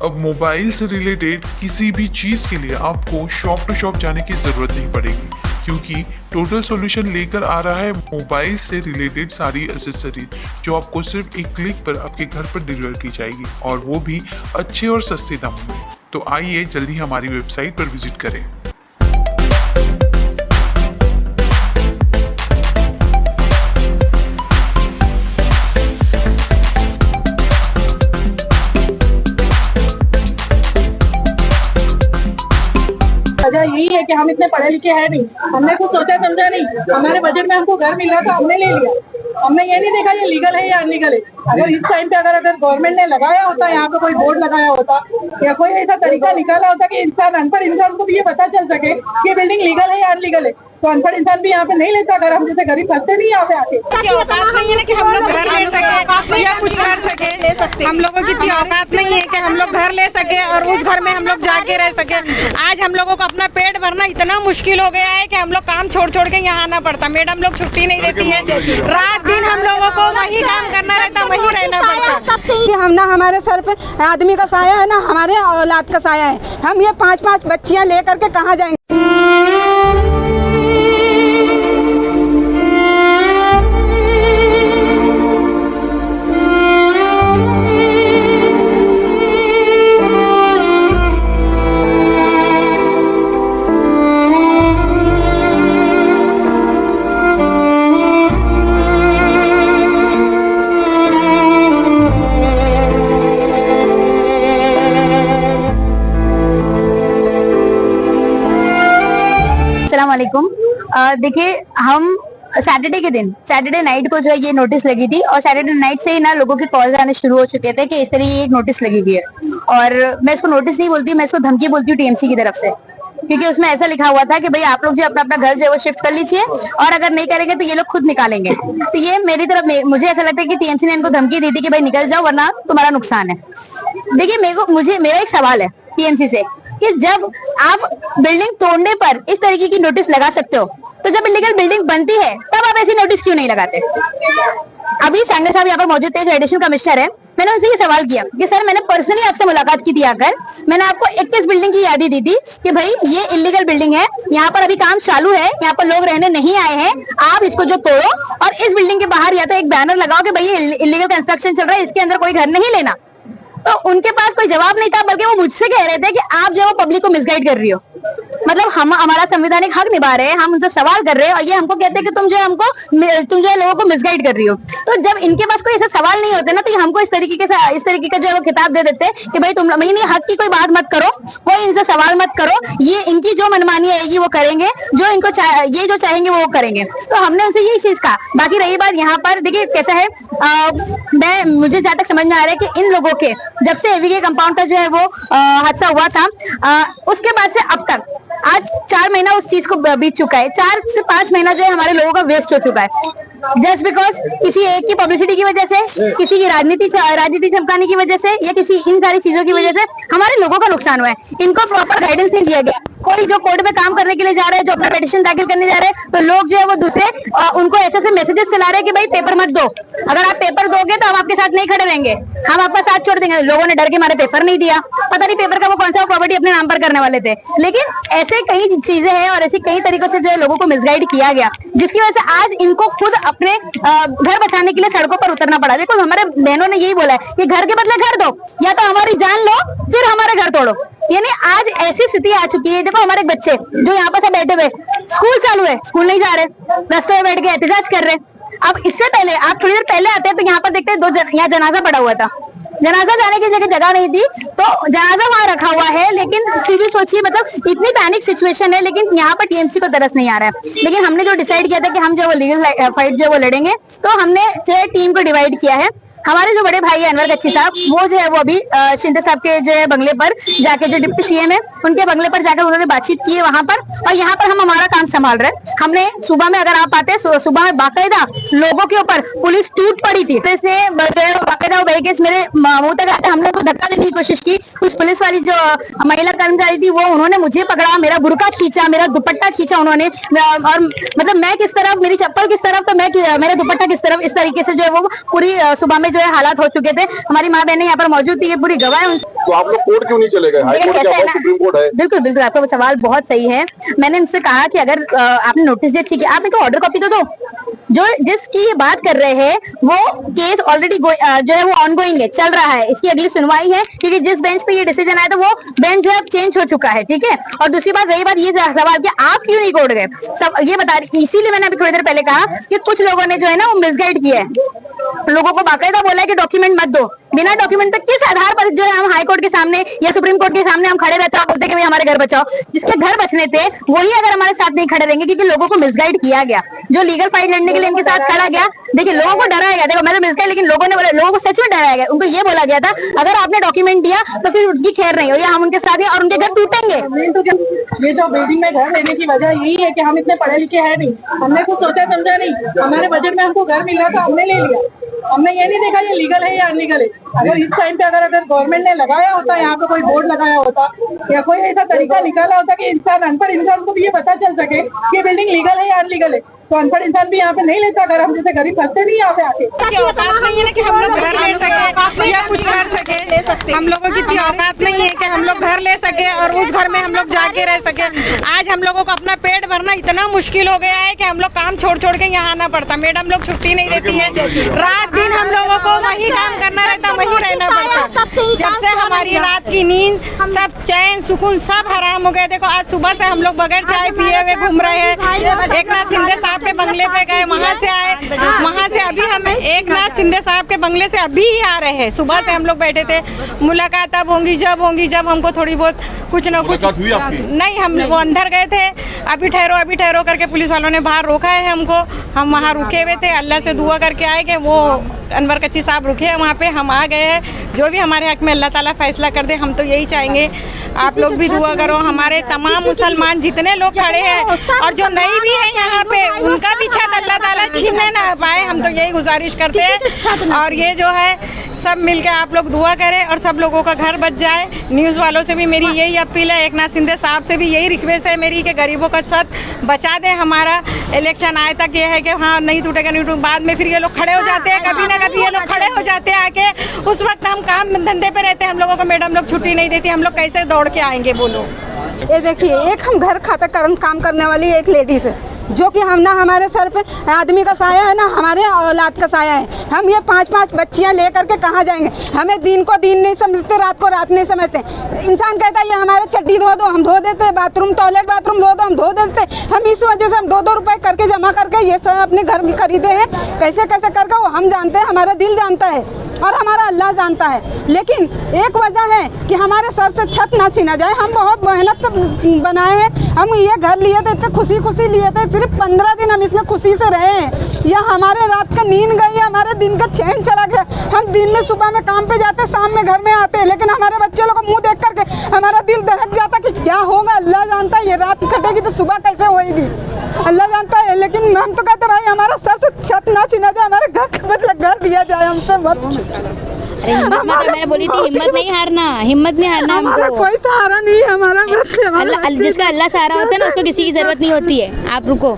अब मोबाइल से रिलेटेड किसी भी चीज़ के लिए आपको शॉप टू शॉप जाने की ज़रूरत नहीं पड़ेगी, क्योंकि टोटल सॉल्यूशन लेकर आ रहा है मोबाइल से रिलेटेड सारी एसेसरीज जो आपको सिर्फ एक क्लिक पर आपके घर पर डिलीवर की जाएगी, और वो भी अच्छे और सस्ते दामों में। तो आइए जल्दी हमारी वेबसाइट पर विजिट करें। वजह यही है कि हम इतने पढ़े लिखे हैं नहीं, हमने कुछ सोचा समझा नहीं। हमारे बजट में हमको घर मिल रहा था, हमने ले लिया। हमने ये नहीं देखा ये लीगल है या अनलीगल है। अगर इस टाइम पे अगर गवर्नमेंट ने लगाया होता, यहाँ पे कोई बोर्ड लगाया होता या कोई ऐसा तरीका निकाला होता कि इंसान, अनपढ़ इंसान को भी ये पता चल सके कि बिल्डिंग लीगल है या अनलीगल है, तो अनपढ़ इंसान भी यहाँ पे नहीं लेता। अगर हम जैसे गरीब फंसते नहीं यहाँ पे आके। औकात नहीं है ना कि हम लोग घर ले सके या कुछ कर सके। हम लोगों की इतनी औकात नहीं है कि हम लोग घर ले सके और उस घर में हम लोग जाके रह सके। आज हम लोगों को अपना पेट भरना इतना मुश्किल हो गया है कि हम लोग काम छोड़ छोड़ के यहाँ आना पड़ता। मैडम लोग छुट्टी नहीं देती है, रात दिन हम लोगों को वही काम करना रहता, वही रहना पड़ता। हम ना, हमारे सर पे आदमी का साया है ना, हमारे औलाद का साया है। हम ये 5-5 बच्चियां लेकर के कहाँ जाएंगे? अस्सलामुअलैकुम। देखिए, हम सैटरडे नाइट को जो है ये नोटिस लगी थी, और सैटरडे नाइट से ही ना लोगों के कॉल्स आने शुरू हो चुके थे कि इस तरह ये एक नोटिस लगी हुई है। और मैं इसको नोटिस नहीं बोलती, मैं इसको धमकी बोलती हूँ टीएमसी की तरफ से, क्योंकि उसमें ऐसा लिखा हुआ था कि भाई आप लोग जो अपना अपना घर जो है वो शिफ्ट कर लीजिए, और अगर नहीं करेंगे तो ये लोग खुद निकालेंगे। तो ये मेरी तरफ, मुझे ऐसा लगता है कि टीएमसी ने इनको धमकी दी थी कि भाई निकल जाओ वरना तुम्हारा नुकसान है। देखिए, मेरा एक सवाल है टीएमसी से कि जब आप बिल्डिंग तोड़ने पर इस तरीके की नोटिस लगा सकते हो, तो जब इलीगल बिल्डिंग बनती है तब आप ऐसी नोटिस क्यों नहीं लगाते? अभी सांगने साहब यहाँ पर मौजूद थे जो एडिशनल कमिश्नर है। मैंने उनसे ये सवाल किया कि सर, मैंने पर्सनली आपसे मुलाकात की थी आकर, मैंने आपको 21 बिल्डिंग की यादी दी थी कि भाई ये इलीगल बिल्डिंग है, यहाँ पर अभी काम चालू है, यहाँ पर लोग रहने नहीं आए हैं, आप इसको जो तोड़ो और इस बिल्डिंग के बाहर या तो एक बैनर लगाओ कि भाई ये इलीगल कंस्ट्रक्शन चल रहा है, इसके अंदर कोई घर नहीं लेना। तो उनके पास कोई जवाब नहीं था, बल्कि वो मुझसे कह रहे थे कि आप जो पब्लिक को मिसगाइड कर रही हो। मतलब हम हमारा संवैधानिक हक निभा रहे हैं, हम उनसे सवाल कर रहे हैं, और ये हमको कहते हैं कि तुम जो है लोगों को मिसगाइड कर रही हो। तो जब इनके पास कोई ऐसा सवाल नहीं होते ना, तो ये हमको इस तरीके का जो है वो खिताब दे देते हैं कि भाई तुम हक की कोई बात मत करो, कोई इनसे सवाल मत करो, ये इनकी जो मनमानी आएगी वो करेंगे, जो इनको ये जो चाहेंगे वो करेंगे। तो हमने उनसे यही चीज कहा। बाकी रही बात यहाँ पर, देखिए कैसा है, मुझे जहाँ तक समझ में आ रहा है कि इन लोगों के जब से एवीके कंपाउंड का जो है वो हादसा हुआ था, उसके बाद से अब तक आज 4 महीना उस चीज को बीत चुका है। 4 से 5 महीना जो है हमारे लोगों का वेस्ट हो चुका है, जस्ट बिकॉज किसी एक की पब्लिसिटी की वजह से, किसी की राजनीति चमकाने की वजह से, या किसी इन सारी चीजों की वजह से हमारे लोगों का नुकसान हुआ है। इनको प्रॉपर गाइडेंस नहीं दिया गया। कोई जो कोर्ट में काम करने के लिए जा रहे हैं, जो अपना पिटीशन दाखिल करने जा रहे हैं, तो लोग जो है वो दूसरे उनको ऐसे मैसेजेस चला रहे हैं कि भाई पेपर मत दो, अगर आप पेपर दोगे तो हम आपके साथ नहीं खड़े रहेंगे, हम आपका साथ छोड़ देंगे। लोगों ने डर के मारे पेपर नहीं दिया, पता नहीं पेपर का वो कौन सा प्रॉपर्टी अपने नाम पर करने वाले थे। लेकिन ऐसे कई चीजें हैं और ऐसी कई तरीकों से जो है लोगों को मिसगाइड किया गया, जिसकी वजह से आज इनको खुद अपने घर बचाने के लिए सड़कों पर उतरना पड़ा। देखो, हमारे बहनों ने यही बोला है कि घर के बदले घर दो, या तो हमारी जान लो फिर हमारे घर तोड़ो। यानी आज ऐसी स्थिति आ चुकी है। देखो, हमारे बच्चे जो यहाँ पर सब बैठे हुए, स्कूल चालू है, स्कूल नहीं जा रहे, रस्तों में बैठ के एहतजाज कर रहे। अब इससे पहले आप थोड़ी देर पहले आते हैं तो यहाँ पर देखते हैं यहाँ जनाजा पड़ा हुआ था, जनाजा जाने की जगह नहीं थी, तो जनाजा वहां रखा हुआ है। लेकिन फिर भी सोचिए, मतलब इतनी पैनिक सिचुएशन है, लेकिन यहाँ पर टीएमसी को तरस नहीं आ रहा है। लेकिन हमने जो डिसाइड किया था कि हम जो वो लीगल फाइट जो वो लड़ेंगे, तो हमने जो टीम को डिवाइड किया है। हमारे जो बड़े भाई है अनवर कच्ची साहब, वो जो है वो अभी शिंदे साहब के जो है बंगले पर जाके, जो डिप्टी सीएम है उनके बंगले पर जाकर उन्होंने बातचीत की है वहां पर, और यहाँ पर हम हमारा काम संभाल रहे हैं। हमने सुबह में, अगर आप आते हैं सुबह में, बाकायदा लोगों के ऊपर पुलिस टूट पड़ी थी, तो इसने जो है बाकायदा बैरिकेड्स मेरे मुंह तक आते, हम लोग को धक्का देने की कोशिश की। कुछ पुलिस वाली जो महिला कर्मचारी थी वो उन्होंने मुझे पकड़ा, मेरा बुर्का खींचा, मेरा दुपट्टा खींचा उन्होंने, और मतलब मैं किस तरफ, मेरी चप्पल किस तरफ, तो मैं मेरा दुपट्टा किस तरफ, इस तरीके से जो है वो पूरी सुबह में जो जो है हालात हो चुके थे। हमारी माँ बहनें यहाँ पर मौजूद थी, ये पूरी गवाह है। तो आप लोग कोर्ट क्यों नहीं चले गए? हाई कोर्ट क्या हुआ, सुप्रीम कोर्ट है? बिल्कुल बिल्कुल, आपका सवाल बहुत सही है। मैंने उनसे कहा कि अगर आपने नोटिस दिया, ठीक है, आप मेरे को ऑर्डर कॉपी तो दो। जो जिसकी ये बात कर रहे हैं वो केस ऑलरेडी जो है वो ऑनगोइंग है, चल रहा है, इसकी अगली सुनवाई है, क्योंकि जिस बेंच पे ये डिसीजन आया था वो बेंच जो है चेंज हो चुका है, ठीक है। और दूसरी बात, रही बात ये सवाल कि आप क्यों नहीं कोर्ट गए, सब ये बता रही, इसीलिए मैंने अभी थोड़ी देर पहले कहा कि कुछ लोगों ने जो है ना वो मिसगाइड किया है, लोगों को बाकायदा बोला है कि डॉक्यूमेंट मत दो। बिना डॉक्यूमेंट पे किस आधार पर जो है हम हाई कोर्ट के सामने या सुप्रीम कोर्ट के सामने हम खड़े रहते हैं, बोलते हैं कि भाई हमारे घर बचाओ। जिसके घर बचने थे वही अगर हमारे साथ नहीं खड़े रहेंगे, क्योंकि लोगों को मिसगाइड किया गया, जो लीगल फाइट लड़ने के लिए इनके साथ खड़ा गया। देखिए, लोगों को डराया गया, देखो मैं तो मिसगाइड, लेकिन लोगों ने बोला, लोगों को सच में डराया गया। उनको ये बोला गया था अगर आपने डॉक्यूमेंट दिया तो फिर उनकी खैर नहीं, और या हम उनके साथ हैं और उनके घर टूटेंगे। ये जो बिल्डिंग में घर लेने की वजह यही है कि हम इतने पढ़े लिखे हैं नहीं, हमने कुछ सोचा समझा नहीं, हमारे बजट में हमको घर मिल रहा था, हमने ले लिया। हमने ये नहीं देखा ये लीगल है या अनलीगल है। अगर इस टाइम पे अगर गवर्नमेंट ने लगाया होता, यहाँ पे कोई बोर्ड लगाया होता या कोई ऐसा तरीका निकाला होता कि इंसान, अनपढ़ इंसान को भी ये पता चल सके कि बिल्डिंग लीगल है या अनलीगल है, तो अनपढ़ इंसान भी यहाँ पे नहीं लेता। अगर हम जैसे गरीब फंसते नहीं यहाँ पे आके। औकात नहीं है ना कि हम लोग घर ले सके या कुछ कर सके। हम लोगों की इतनी औकात नहीं है कि हम लोग घर ले सके और उस घर में हम लोग जाके रह सके। आज हम लोगों को अपना पेट भरना इतना मुश्किल हो गया है कि हम लोग काम छोड़ छोड़ के यहाँ आना पड़ता। मैडम लोग छुट्टी नहीं देती है, रात दिन हम लोगों को वही काम करना रहता, वही रहना पड़ता। जब से हमारी रात की नींद, सब चैन सुकून सब हराम हो गए। देखो, आज सुबह से हम लोग बगैर चाय पिए हुए घूम रहे हैं। एकनाथ शिंदे साहब के बंगले पे गए, वहाँ से आए, वहाँ से अभी हम एकनाथ शिंदे साहब के बंगले से अभी ही आ रहे हैं। सुबह से हम लोग बैठे थे, मुलाकात अब होंगी जब हमको थोड़ी बहुत कुछ न कुछ नहीं, हम वो अंदर गए थे। अभी ठहरो करके पुलिस वालों ने बाहर रोका है हमको। हम वहाँ रुके हुए थे, अल्लाह से दुआ करके आए कि वो अनवर कच्ची साहब रुके हैं वहाँ पे, हम आ गए हैं। जो भी हमारे हक में अल्लाह ताला फैसला कर दे, हम तो यही चाहेंगे। आप लोग भी दुआ करो, हमारे तमाम मुसलमान जितने लोग खड़े हैं और जो नहीं भी है यहाँ पे, उनका भी छत अल्लाह ताला छीनने ना पाए, हम तो यही गुजारिश करते हैं। और ये जो है सब मिलकर आप लोग दुआ करें और सब लोगों का घर बच जाए। न्यूज़ वालों से भी मेरी यही अपील है, एकनाथ शिंदे साहब से भी यही रिक्वेस्ट है मेरी कि गरीबों का छत बचा दें। हमारा इलेक्शन आए तक ये है कि हाँ नहीं टूटेगा, नहीं टूटेगा। बाद में फिर ये लोग खड़े हो जाते हैं, कभी ना कभी ये लोग खड़े हो जाते हैं आके। उस वक्त हम काम धंधे पे रहते हैं, हम लोगों को मैडम लोग छुट्टी नहीं देती, हम लोग कैसे दौड़ के आएंगे बोलो। ये देखिए, एक हम घर खाता काम करने वाली एक लेडीज है, जो कि हम ना, हमारे सर पे आदमी का साया है ना हमारे औलाद का साया है। हम ये 5-5 बच्चियां लेकर के कहाँ जाएंगे? हमें दिन को दिन नहीं समझते, रात को रात नहीं समझते। इंसान कहता है ये हमारे चड्डी धो दो, हम धो देते। बाथरूम टॉयलेट बाथरूम धो दो, हम धो देते। हम इस वजह से हम 2-2 रुपए करके जमा करके ये सब अपने घर भी खरीदे हैं। कैसे कैसे करके वो हम जानते हैं, हमारा दिल जानता है और हमारा अल्लाह जानता है। लेकिन एक वजह है कि हमारे सर से छत ना छीना जाए। हम बहुत मेहनत से बनाए हैं, हम ये घर लिए थे, इतने खुशी लिए थे। सिर्फ 15 दिन हम इसमें खुशी से रहे हैं। या हमारे रात का नींद गई, हमारे दिन का चैन चला गया। हम दिन में सुबह में काम पे जाते, शाम में घर में आते हैं, लेकिन हमारे बच्चे लोग को मुँह देख करके हमारा दिल दहक जाता कि क्या होगा। अल्लाह जानता है, ये रात कटेगी तो सुबह कैसे होएगी, अल्लाह जानता है। लेकिन हम तो कहते भाई हमारा सर से छत ना छीना जाए, हमारे घर का मतलब घर दिया जाए हमसे मत। अरे हिम्मत में तो मैं बोली थी, हिम्मत नहीं हारना हमको। कोई सहारा नहीं है हमारा, जिसका अल्लाह सहारा होता है ना, उसको किसी की जरूरत नहीं होती है। आप रुको।